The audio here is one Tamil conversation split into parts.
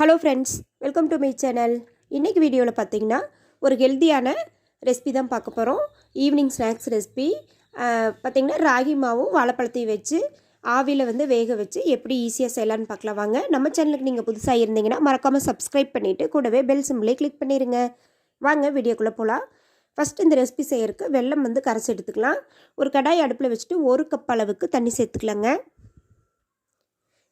Hello friends, welcome to my channel. இன்றைக்கி வீடியோவில் பார்த்தீங்கன்னா ஒரு ஹெல்த்தியான ரெசிபி தான் பார்க்க போகிறோம். Evening snacks recipe. பார்த்திங்கன்னா ராகி மாவும் வாழைப்பழத்தையும் வச்சு ஆவியில் வேக வச்சு எப்படி ஈஸியாக செய்யலான்னு பார்க்கலாம் வாங்க. நம்ம சேனலுக்கு நீங்கள் புதுசாக இருந்தீங்கன்னா மறக்காமல் சப்ஸ்கிரைப் பண்ணிவிட்டு கூடவே பெல் சிம்பிளே கிளிக் பண்ணிடுங்க. வாங்க வீடியோக்குள்ளே போகலாம். ஃபஸ்ட்டு இந்த ரெசிபி செய்யறதுக்கு வெல்லம் கரைச்சி எடுத்துக்கலாம். ஒரு கடாய் அடுப்பில் வச்சுட்டு 1 கப் அளவுக்கு தண்ணி சேர்த்துக்கலாங்க.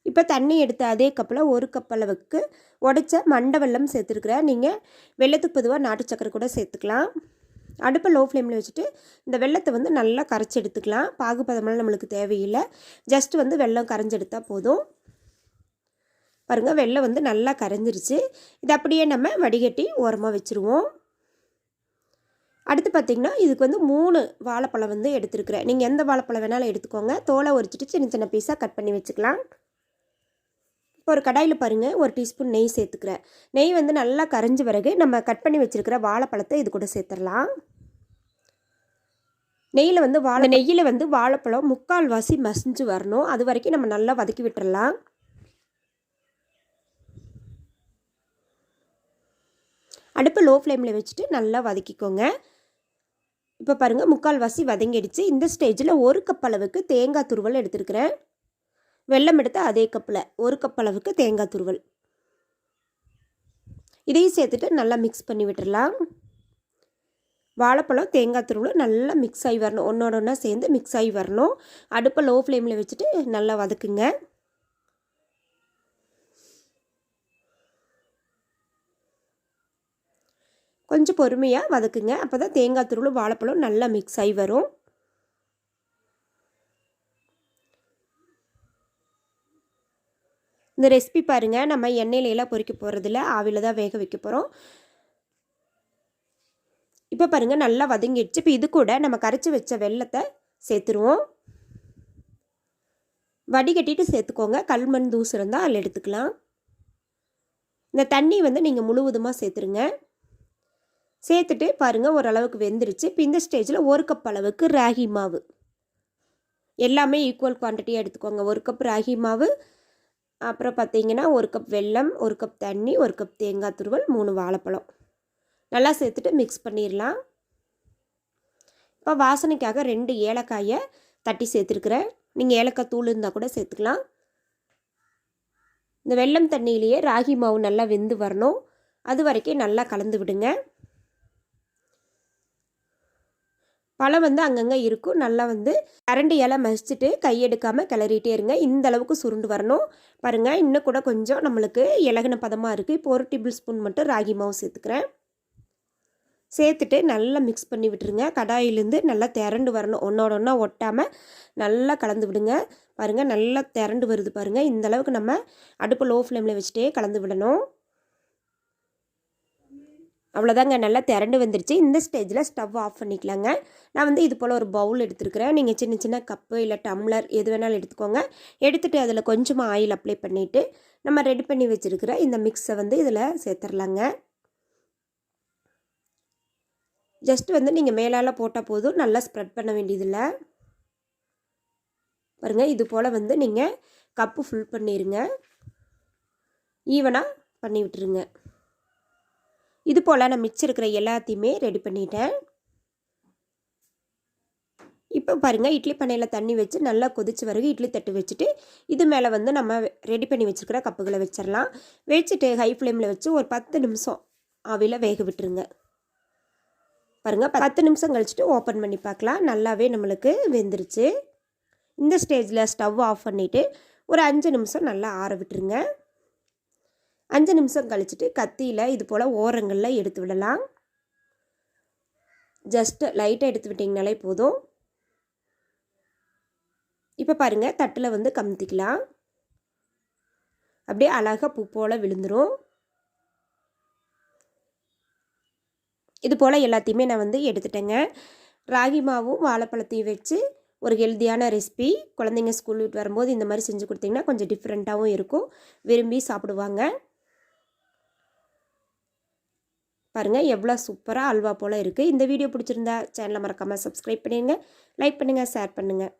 இப்போ தண்ணி எடுத்த அதே கப்பில் 1 கப் அளவுக்கு உடைச்ச மண்டை வெல்லம் சேர்த்துருக்குறேன். நீங்கள் வெள்ளத்துக்கு பொதுவாக நாட்டு சக்கரை கூட சேர்த்துக்கலாம். அடுப்பை லோ ஃப்ளேமில் வச்சுட்டு இந்த வெள்ளத்தை நல்லா கரைச்சி எடுத்துக்கலாம். பாகுபதமெல்லாம் நம்மளுக்கு தேவையில்லை. ஜஸ்ட் வெல்லம் கரைஞ்சி எடுத்தால் போதும். பாருங்கள், வெல்லம் நல்லா கரைஞ்சிருச்சு. இது அப்படியே நம்ம வடிகட்டி ஓரமாக வச்சுருவோம். அடுத்து பார்த்திங்கன்னா இதுக்கு 3 வாழைப்பழம் எடுத்துருக்குறேன். நீங்கள் எந்த வாழைப்பழம் வேணாலும் எடுத்துக்கோங்க. தோலை உரிச்சிட்டு சின்ன சின்ன பீஸாக கட் பண்ணி வச்சுக்கலாம். இப்போ ஒரு கடாயில் பாருங்கள், 1 டீஸ்பூன் நெய் சேர்த்துக்கிறேன். நெய் நல்லா கரைஞ்ச பிறகு நம்ம கட் பண்ணி வச்சுருக்கிற வாழைப்பழத்தை இது கூட சேர்த்துடலாம். நெய்யில் நெய்யில் வாழைப்பழம் 3/4 வாசி மசிஞ்சு வரணும். அது வரைக்கும் நம்ம நல்லா வதக்கி விட்டுடலாம். அடுப்பு லோ ஃப்ளேமில் வச்சுட்டு நல்லா வதக்கிக்கோங்க. இப்போ பாருங்கள், 3/4 வாசி வதங்கிடுச்சு. இந்த ஸ்டேஜில் 1 கப் அளவுக்கு தேங்காய் துருவல் எடுத்துருக்கிறேன். வெல்லம் எடுத்து அதே கப்பில் 1 கப் அளவுக்கு தேங்காய் துருவல் இதையும் சேர்த்துட்டு நல்லா மிக்ஸ் பண்ணி விட்டுடலாம். வாழைப்பழம் தேங்காய் துருவல் நல்லா மிக்ஸ் ஆகி வரணும். ஒன்றோட ஒன்றா சேர்ந்து மிக்ஸ் ஆகி வரணும். அடுப்பை லோ ஃப்ளேமில் வச்சுட்டு நல்லா வதக்குங்க. கொஞ்சம் பொறுமையாக வதக்குங்க. அப்போ தான் தேங்காய் துருவல் வாழைப்பழம் நல்லா மிக்ஸ் ஆகி வரும். இந்த ரெசிபி பாருங்கள், நம்ம எண்ணெயிலெல்லாம் பொரிக்க போகிறதில்ல, ஆவியில் தான் வேக வைக்க போகிறோம். இப்போ பாருங்கள், நல்லா வதங்கிடுச்சு. இப்போ இது கூட நம்ம கரைச்சி வச்ச வெல்லத்தை சேர்த்துருவோம். வடிகட்டிட்டு சேர்த்துக்கோங்க. கல்மண் தூசு இருந்தால் அதில் எடுத்துக்கலாம். இந்த தண்ணி நீங்கள் முழுவதுமாக சேர்த்துருங்க. சேர்த்துட்டு பாருங்கள், ஓரளவுக்கு வெந்துருச்சு. இப்போ இந்த ஸ்டேஜில் 1 கப் அளவுக்கு ராகி மாவு, எல்லாமே ஈக்குவல் குவான்டிட்டியாக எடுத்துக்கோங்க. 1 கப் ராகி மாவு, அப்புறம் பார்த்தீங்கன்னா 1 கப் வெல்லம், 1 கப் தண்ணி, 1 கப் தேங்காய் துருவல், 3 வாழைப்பழம் நல்லா சேர்த்துட்டு மிக்ஸ் பண்ணிடலாம். இப்போ வாசனைக்காக 2 ஏலக்காயை தட்டி சேர்த்துருக்குறேன். நீங்கள் ஏலக்காய் தூள் இருந்தால் கூட சேர்த்துக்கலாம். இந்த வெல்லம் தண்ணியிலேயே ராகி மாவு நல்லா வெந்து வரணும். அது வரைக்கும் நல்லா கலந்து விடுங்க. பழம் அங்கங்கே இருக்கும். நல்லா கரண்டி இலை மசிச்சுட்டு கையெடுக்காமல் கிளறிட்டே இருங்க. இந்த அளவுக்கு சுருண்டு வரணும். பாருங்கள், இன்னும் கூட கொஞ்சம் நம்மளுக்கு இலகுன பதமாக இருக்குது. இப்போ 1 டேபிள் ஸ்பூன் மட்டும் ராகி மாவு சேர்த்துக்கிறேன். சேர்த்துட்டு நல்லா மிக்ஸ் பண்ணி விட்டுருங்க. கடாயிலேருந்து நல்லா திரண்டு வரணும். ஒன்றோட ஒன்றா ஒட்டாமல் நல்லா கலந்து விடுங்க. பாருங்கள், நல்லா திரண்டு வருது பாருங்கள். இந்த அளவுக்கு நம்ம அடுப்பு லோ ஃப்ளேமில் வச்சுட்டே கலந்து விடணும். அவ்வளோதாங்க, நல்லா திரண்டு வந்துருச்சு. இந்த ஸ்டேஜில் ஸ்டவ் ஆஃப் பண்ணிக்கலாங்க. நான் இது போல் ஒரு பவுல் எடுத்துருக்கிறேன். நீங்கள் சின்ன சின்ன கப்பு இல்லை டம்ளர் எது வேணாலும் எடுத்துக்கோங்க. எடுத்துகிட்டு அதில் கொஞ்சமாக ஆயில் அப்ளை பண்ணிவிட்டு நம்ம ரெடி பண்ணி வச்சுருக்கிற இந்த மிக்ஸை இதில் சேர்த்துடலாங்க. ஜஸ்ட் நீங்கள் மேலால் போட்டால் போதும், நல்லா ஸ்ப்ரெட் பண்ண வேண்டியதில்லை. பாருங்கள், இது போல் நீங்கள் கப்பு ஃபுல் பண்ணிடுங்க. ஈவனாக பண்ணி விட்டுருங்க. இது போல் நான் மிச்சம் இருக்கிற எல்லாத்தையுமே ரெடி பண்ணிட்டேன். இப்போ பாருங்கள், இட்லி பானையில் தண்ணி வச்சு நல்லா கொதிச்சு வருது. இட்லி தட்டு வச்சுட்டு இது மேலே நம்ம ரெடி பண்ணி வச்சுருக்கிற கப்புகளை வச்சிடலாம். வச்சுட்டு ஹை ஃப்ளேமில் வச்சு ஒரு 10 நிமிஷம் ஆவியில் வேக விட்டுருங்க. பாருங்கள், 10 நிமிஷம் கழிச்சுட்டு ஓப்பன் பண்ணி பார்க்கலாம். நல்லாவே நம்மளுக்கு வெந்துருச்சு. இந்த ஸ்டேஜில் ஸ்டவ் ஆஃப் பண்ணிவிட்டு ஒரு 5 நிமிஷம் நல்லா ஆற விட்டுருங்க. 5 நிமிஷம் கழிச்சுட்டு கத்தியில் இது போல் ஓரங்களில் எடுத்து விடலாம். ஜஸ்ட்டு லைட்டாக எடுத்து விட்டிங்கனாலே போதும். இப்போ பாருங்கள், தட்டில் கமுத்திக்கலாம். அப்படியே அழகாக பூ போல் விழுந்துடும். இது போல் எல்லாத்தையுமே நான் எடுத்துட்டேங்க. ராகி மாவும் வாழைப்பழத்தையும் வச்சு ஒரு ஹெல்த்தியான ரெசிபி. குழந்தைங்க ஸ்கூல் விட்டு வரும்போது இந்த மாதிரி செஞ்சு கொடுத்தீங்கன்னா கொஞ்சம் டிஃப்ரெண்ட்டாகவும் இருக்கும், விரும்பி சாப்பிடுவாங்க. பாருங்கள், எவ்வளோ சூப்பராக அல்வா போல் இருக்குது. இந்த வீடியோ பிடிச்சிருந்தா சேனலை மறக்காமல் சப்ஸ்கிரைப் பண்ணிடுங்க, லைக் பண்ணுங்கள், ஷேர் பண்ணுங்கள்.